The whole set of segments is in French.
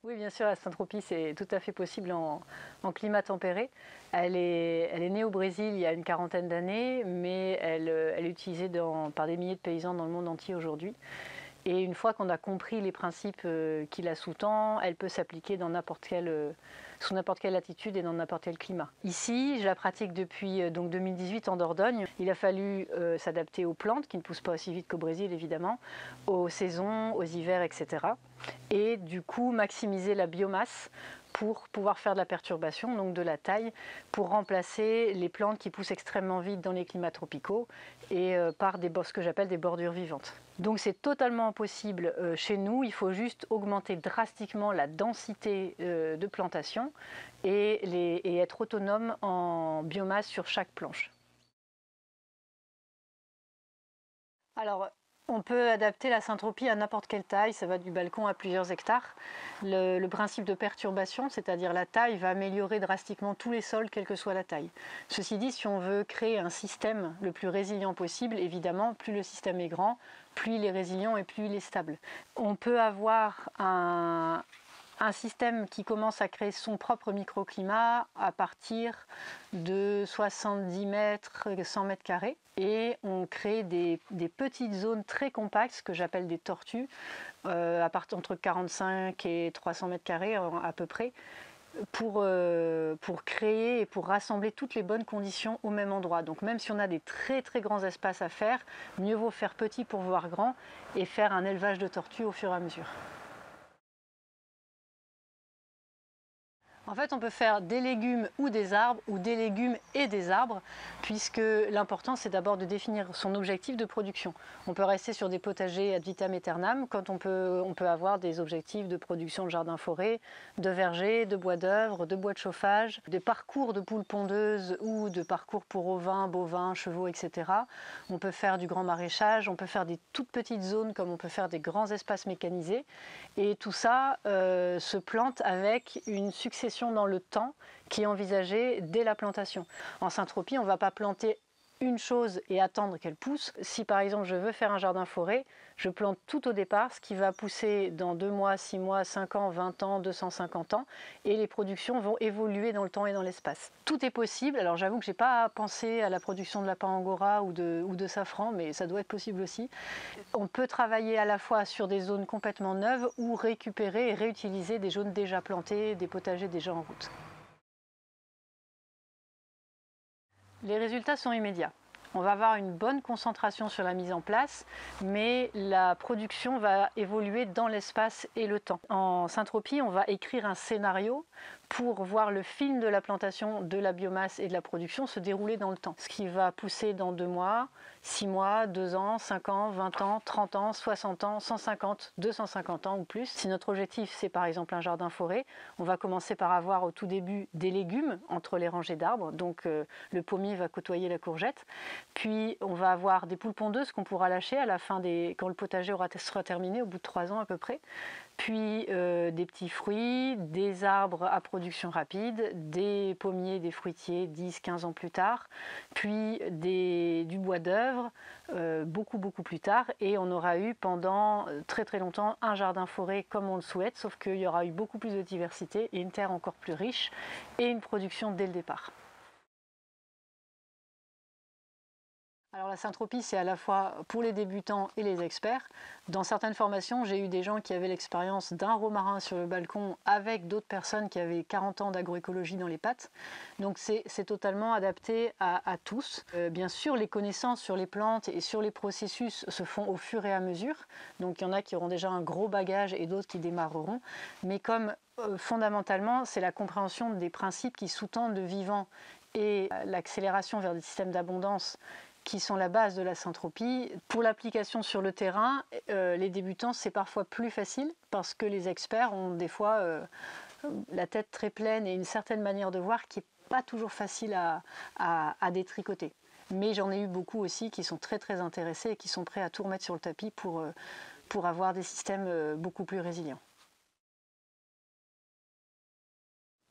Oui, bien sûr, la syntropie, c'est tout à fait possible en climat tempéré. Elle est née au Brésil il y a une quarantaine d'années, mais elle est utilisée par des milliers de paysans dans le monde entier aujourd'hui. Et une fois qu'on a compris les principes qui la sous-tendent, elle peut s'appliquer sous n'importe quelle latitude et dans n'importe quel climat. Ici, je la pratique depuis donc 2018 en Dordogne. Il a fallu s'adapter aux plantes, qui ne poussent pas aussi vite qu'au Brésil évidemment, aux saisons, aux hivers, etc. Et du coup, maximiser la biomasse pour pouvoir faire de la perturbation, donc de la taille, pour remplacer les plantes qui poussent extrêmement vite dans les climats tropicaux et par ce que j'appelle des bordures vivantes. Donc c'est totalement possible chez nous, il faut juste augmenter drastiquement la densité de plantation et être autonome en biomasse sur chaque planche. Alors, on peut adapter la syntropie à n'importe quelle taille, ça va du balcon à plusieurs hectares. Le principe de perturbation, c'est-à-dire la taille, va améliorer drastiquement tous les sols, quelle que soit la taille. Ceci dit, si on veut créer un système le plus résilient possible, évidemment, plus le système est grand, plus il est résilient et plus il est stable. On peut avoir un système qui commence à créer son propre microclimat à partir de 70 mètres, 100 mètres carrés. Et on crée des petites zones très compactes, ce que j'appelle des tortues, entre 45 et 300 mètres carrés à peu près, pour créer et pour rassembler toutes les bonnes conditions au même endroit. Donc même si on a des très très grands espaces à faire, mieux vaut faire petit pour voir grand et faire un élevage de tortues au fur et à mesure. En fait, on peut faire des légumes ou des arbres, ou des légumes et des arbres, puisque l'important c'est d'abord de définir son objectif de production. On peut rester sur des potagers ad vitam aeternam, quand on peut avoir des objectifs de production de jardin-forêt, de vergers, de bois d'œuvre, de bois de chauffage, des parcours de poules pondeuses ou de parcours pour ovins, bovins, chevaux, etc. On peut faire du grand maraîchage, on peut faire des toutes petites zones comme on peut faire des grands espaces mécanisés. Et tout ça se plante avec une succession dans le temps qui est envisagée dès la plantation. En syntropie, on ne va pas planter une chose et attendre qu'elle pousse. Si par exemple je veux faire un jardin-forêt, je plante tout au départ, ce qui va pousser dans 2 mois, 6 mois, 5 ans, 20 ans, 250 ans, et les productions vont évoluer dans le temps et dans l'espace. Tout est possible, alors j'avoue que je n'ai pas pensé à la production de lapin angora ou de safran, mais ça doit être possible aussi. On peut travailler à la fois sur des zones complètement neuves ou récupérer et réutiliser des zones déjà plantées, des potagers déjà en route. Les résultats sont immédiats. On va avoir une bonne concentration sur la mise en place, mais la production va évoluer dans l'espace et le temps. En syntropie, on va écrire un scénario pour voir le film de la plantation, de la biomasse et de la production se dérouler dans le temps. Ce qui va pousser dans 2 mois, 6 mois, 2 ans, 5 ans, 20 ans, 30 ans, 60 ans, 150, 250 ans ou plus. Si notre objectif c'est par exemple un jardin-forêt, on va commencer par avoir au tout début des légumes entre les rangées d'arbres, donc le pommier va côtoyer la courgette. Puis on va avoir des poules pondeuses qu'on pourra lâcher à la fin quand le potager sera terminé, au bout de 3 ans à peu près. Puis des petits fruits, des arbres à production rapide, des pommiers, des fruitiers 10-15 ans plus tard, puis du bois d'œuvre beaucoup plus tard, et on aura eu pendant très très longtemps un jardin-forêt comme on le souhaite, sauf qu'il y aura eu beaucoup plus de diversité et une terre encore plus riche et une production dès le départ. Alors la syntropie, c'est à la fois pour les débutants et les experts. Dans certaines formations, j'ai eu des gens qui avaient l'expérience d'un romarin sur le balcon avec d'autres personnes qui avaient 40 ans d'agroécologie dans les pattes. Donc c'est totalement adapté à tous. Bien sûr, les connaissances sur les plantes et sur les processus se font au fur et à mesure. Donc il y en a qui auront déjà un gros bagage et d'autres qui démarreront. Mais comme fondamentalement, c'est la compréhension des principes qui sous-tendent le vivant et l'accélération vers des systèmes d'abondance qui sont la base de la syntropie. Pour l'application sur le terrain, les débutants, c'est parfois plus facile parce que les experts ont des fois la tête très pleine et une certaine manière de voir qui n'est pas toujours facile à détricoter. Mais j'en ai eu beaucoup aussi qui sont très très intéressés et qui sont prêts à tout remettre sur le tapis pour avoir des systèmes beaucoup plus résilients.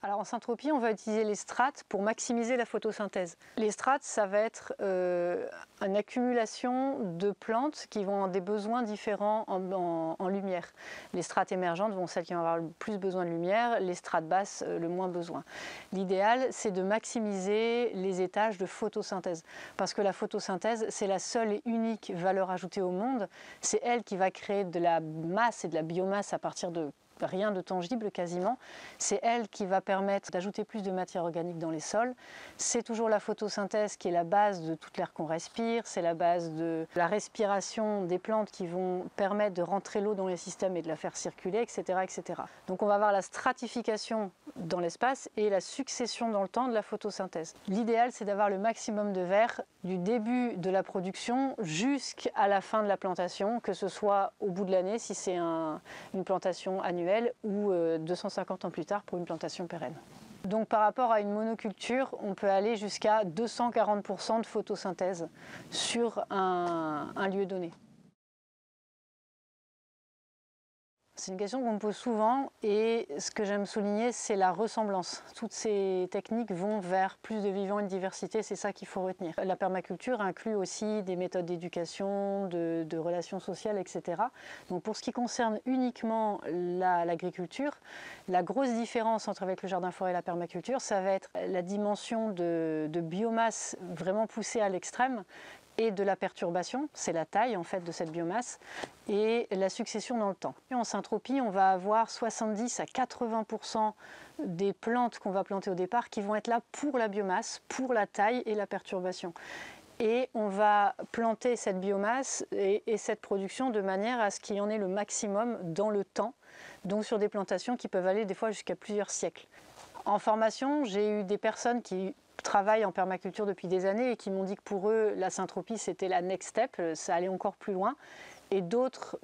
Alors en syntropie, on va utiliser les strates pour maximiser la photosynthèse. Les strates, ça va être une accumulation de plantes qui vont avoir des besoins différents en lumière. Les strates émergentes vont celles qui vont avoir le plus besoin de lumière, les strates basses le moins besoin. L'idéal, c'est de maximiser les étages de photosynthèse, parce que la photosynthèse, c'est la seule et unique valeur ajoutée au monde. C'est elle qui va créer de la masse et de la biomasse à partir de rien de tangible quasiment. C'est elle qui va permettre d'ajouter plus de matière organique dans les sols. C'est toujours la photosynthèse qui est la base de toute l'air qu'on respire, c'est la base de la respiration des plantes qui vont permettre de rentrer l'eau dans les systèmes et de la faire circuler, etc., etc. Donc on va avoir la stratification dans l'espace et la succession dans le temps de la photosynthèse. L'idéal, c'est d'avoir le maximum de verre du début de la production jusqu'à la fin de la plantation, que ce soit au bout de l'année si c'est une plantation annuelle ou 250 ans plus tard pour une plantation pérenne. Donc par rapport à une monoculture, on peut aller jusqu'à 240% de photosynthèse sur un lieu donné. C'est une question qu'on me pose souvent et ce que j'aime souligner, c'est la ressemblance. Toutes ces techniques vont vers plus de vivants et de diversité, c'est ça qu'il faut retenir. La permaculture inclut aussi des méthodes d'éducation, de relations sociales, etc. Donc pour ce qui concerne uniquement l'agriculture, la grosse différence avec le jardin-forêt et la permaculture, ça va être la dimension de biomasse vraiment poussée à l'extrême, et de la perturbation, c'est la taille en fait de cette biomasse, et la succession dans le temps. Et en syntropie, on va avoir 70 à 80% des plantes qu'on va planter au départ qui vont être là pour la biomasse, pour la taille et la perturbation. Et on va planter cette biomasse et cette production de manière à ce qu'il y en ait le maximum dans le temps, donc sur des plantations qui peuvent aller des fois jusqu'à plusieurs siècles. En formation, j'ai eu des personnes qui travaillent en permaculture depuis des années et qui m'ont dit que pour eux, la syntropie, c'était la next step, ça allait encore plus loin. Et d'autres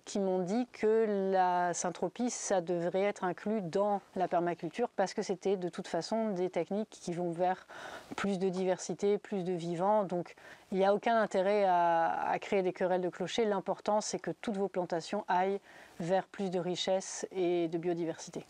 qui m'ont dit que la syntropie, ça devrait être inclus dans la permaculture parce que c'était de toute façon des techniques qui vont vers plus de diversité, plus de vivants. Donc il n'y a aucun intérêt à créer des querelles de clochers. L'important, c'est que toutes vos plantations aillent vers plus de richesse et de biodiversité.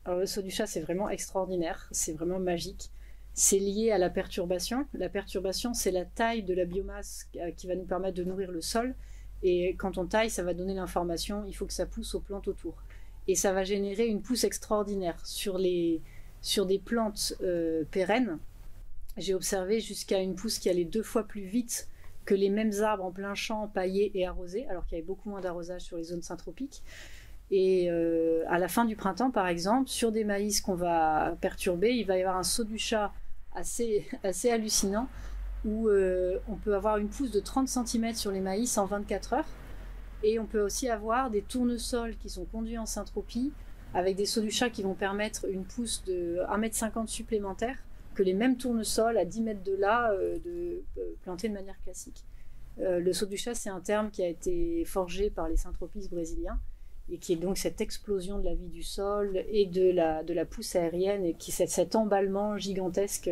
Alors le saut du chat, c'est vraiment extraordinaire, c'est vraiment magique. C'est lié à la perturbation. La perturbation, c'est la taille de la biomasse qui va nous permettre de nourrir le sol. Et quand on taille, ça va donner l'information, il faut que ça pousse aux plantes autour. Et ça va générer une pousse extraordinaire. Sur des plantes pérennes, j'ai observé jusqu'à une pousse qui allait 2 fois plus vite que les mêmes arbres en plein champ, paillés et arrosés, alors qu'il y avait beaucoup moins d'arrosage sur les zones syntropiques. Et à la fin du printemps, par exemple, sur des maïs qu'on va perturber, il va y avoir un saut du chat assez hallucinant où on peut avoir une pousse de 30 cm sur les maïs en 24 heures. Et on peut aussi avoir des tournesols qui sont conduits en syntropie avec des sauts du chat qui vont permettre une pousse de 1,50 m supplémentaire que les mêmes tournesols à 10 mètres de là plantés de manière classique. Le saut du chat, c'est un terme qui a été forgé par les syntropistes brésiliens et qui est donc cette explosion de la vie du sol et de la pousse aérienne et qui cet emballement gigantesque.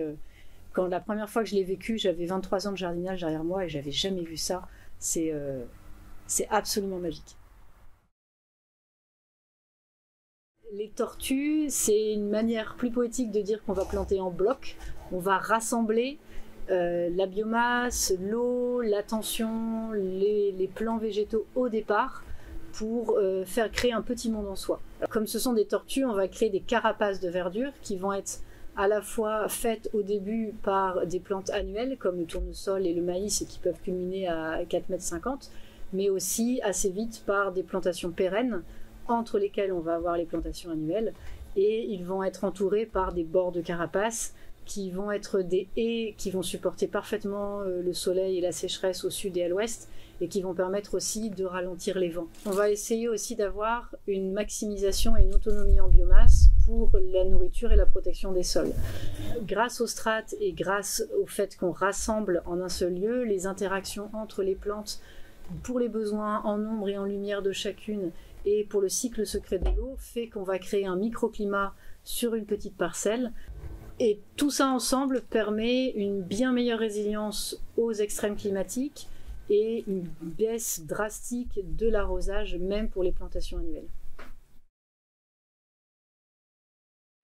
Quand la première fois que je l'ai vécu, j'avais 23 ans de jardinage derrière moi et j'avais jamais vu ça. C'est absolument magique. Les tortues, c'est une manière plus poétique de dire qu'on va planter en bloc. On va rassembler la biomasse, l'eau, l'attention, les plants végétaux au départ pour faire créer un petit monde en soi. Comme ce sont des tortues, on va créer des carapaces de verdure qui vont être à la fois faites au début par des plantes annuelles comme le tournesol et le maïs et qui peuvent culminer à 4,50 m, mais aussi assez vite par des plantations pérennes entre lesquelles on va avoir les plantations annuelles et ils vont être entourés par des bords de carapaces qui vont être des haies qui vont supporter parfaitement le soleil et la sécheresse au sud et à l'ouest et qui vont permettre aussi de ralentir les vents. On va essayer aussi d'avoir une maximisation et une autonomie en biomasse pour la nourriture et la protection des sols. Grâce aux strates et grâce au fait qu'on rassemble en un seul lieu, les interactions entre les plantes pour les besoins en ombre et en lumière de chacune et pour le cycle secret de l'eau fait qu'on va créer un microclimat sur une petite parcelle. Et tout ça ensemble permet une bien meilleure résilience aux extrêmes climatiques et une baisse drastique de l'arrosage, même pour les plantations annuelles.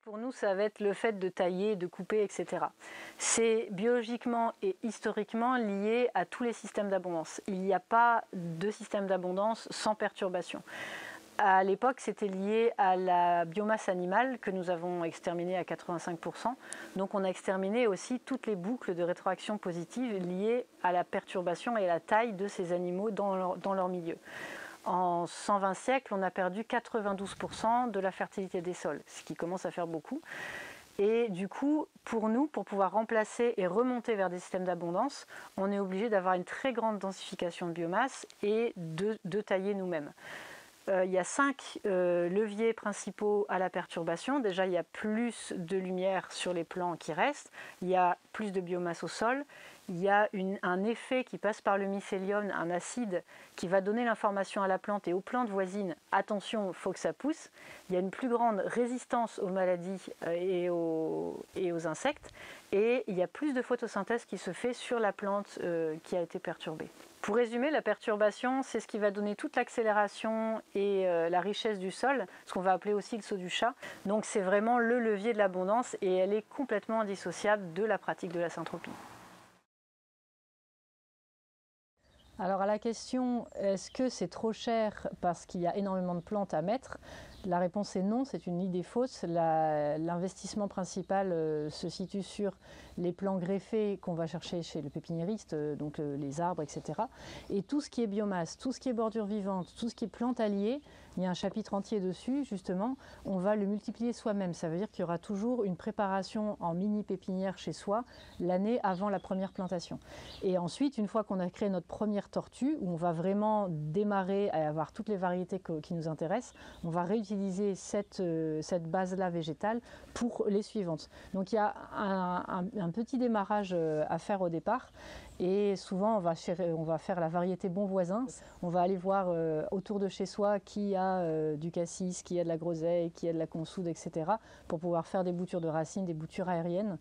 Pour nous, ça va être le fait de tailler, de couper, etc. C'est biologiquement et historiquement lié à tous les systèmes d'abondance. Il n'y a pas de système d'abondance sans perturbation. À l'époque, c'était lié à la biomasse animale que nous avons exterminée à 85%. Donc on a exterminé aussi toutes les boucles de rétroaction positive liées à la perturbation et à la taille de ces animaux dans leur milieu. En 120 siècles, on a perdu 92% de la fertilité des sols, ce qui commence à faire beaucoup. Et du coup, pour nous, pour pouvoir remplacer et remonter vers des systèmes d'abondance, on est obligé d'avoir une très grande densification de biomasse et de tailler nous-mêmes. Il y a 5 leviers principaux à la perturbation. Déjà, il y a plus de lumière sur les plants qui restent, il y a plus de biomasse au sol, il y a un effet qui passe par le mycélium, un acide qui va donner l'information à la plante et aux plantes voisines, attention, il faut que ça pousse. Il y a une plus grande résistance aux maladies et aux insectes, et il y a plus de photosynthèse qui se fait sur la plante qui a été perturbée. Pour résumer, la perturbation, c'est ce qui va donner toute l'accélération et la richesse du sol, ce qu'on va appeler aussi le saut du chat. Donc c'est vraiment le levier de l'abondance et elle est complètement indissociable de la pratique de la syntropie. Alors à la question, est-ce que c'est trop cher parce qu'il y a énormément de plantes à mettre? La réponse est non, c'est une idée fausse. L'investissement principal se situe sur les plants greffés qu'on va chercher chez le pépiniériste, donc les arbres, etc. Et tout ce qui est biomasse, tout ce qui est bordure vivante, tout ce qui est plantes alliées, il y a un chapitre entier dessus, justement, on va le multiplier soi-même. Ça veut dire qu'il y aura toujours une préparation en mini pépinière chez soi l'année avant la première plantation. Et ensuite, une fois qu'on a créé notre première tortue, où on va vraiment démarrer à avoir toutes les variétés qui nous intéressent, on va réutiliser cette base-là végétale pour les suivantes. Donc il y a un petit démarrage à faire au départ. Et souvent, on va faire la variété bon voisin. On va aller voir autour de chez soi qui a du cassis, qui a de la groseille, qui a de la consoude, etc. pour pouvoir faire des boutures de racines, des boutures aériennes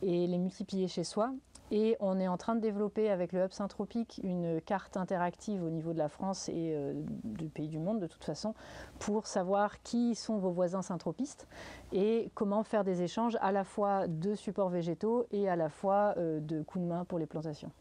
et les multiplier chez soi. Et on est en train de développer avec le Hub Syntropique une carte interactive au niveau de la France et du pays du monde de toute façon pour savoir qui sont vos voisins syntropistes et comment faire des échanges à la fois de supports végétaux et à la fois de coups de main pour les plantations.